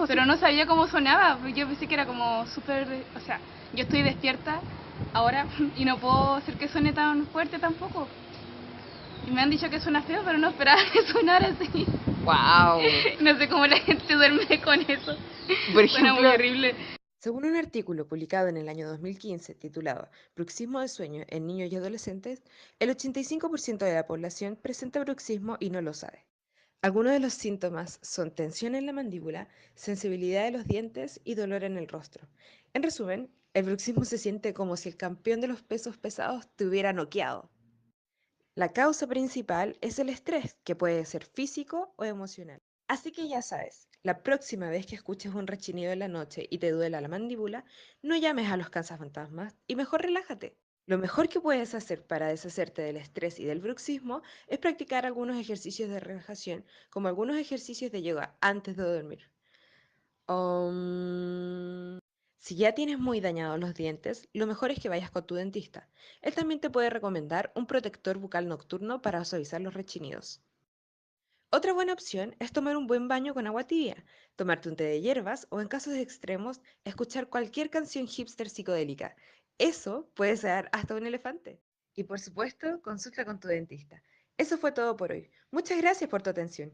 lejos, pero no sabía cómo sonaba. Yo pensé que era como súper... O sea, yo estoy despierta ahora y no puedo hacer que suene tan fuerte tampoco. Y me han dicho que suena feo, pero no esperaba que sonara así. ¡Wow! No sé cómo la gente duerme con eso. Por Suena muy ejemplo, horrible. según un artículo publicado en el año 2015 titulado Bruxismo de sueño en niños y adolescentes, el 85% de la población presenta bruxismo y no lo sabe. Algunos de los síntomas son tensión en la mandíbula, sensibilidad de los dientes y dolor en el rostro. En resumen, el bruxismo se siente como si el campeón de los pesos pesados te hubiera noqueado. La causa principal es el estrés, que puede ser físico o emocional. Así que ya sabes, la próxima vez que escuches un rechinido en la noche y te duela la mandíbula, no llames a los cazafantasmas y mejor relájate. Lo mejor que puedes hacer para deshacerte del estrés y del bruxismo es practicar algunos ejercicios de relajación, como algunos ejercicios de yoga antes de dormir. Si ya tienes muy dañados los dientes, lo mejor es que vayas con tu dentista. Él también te puede recomendar un protector bucal nocturno para suavizar los rechinidos. Otra buena opción es tomar un buen baño con agua tibia, tomarte un té de hierbas o en casos extremos, escuchar cualquier canción hipster psicodélica. Eso puede ser hasta un elefante. Y por supuesto, consulta con tu dentista. Eso fue todo por hoy. Muchas gracias por tu atención.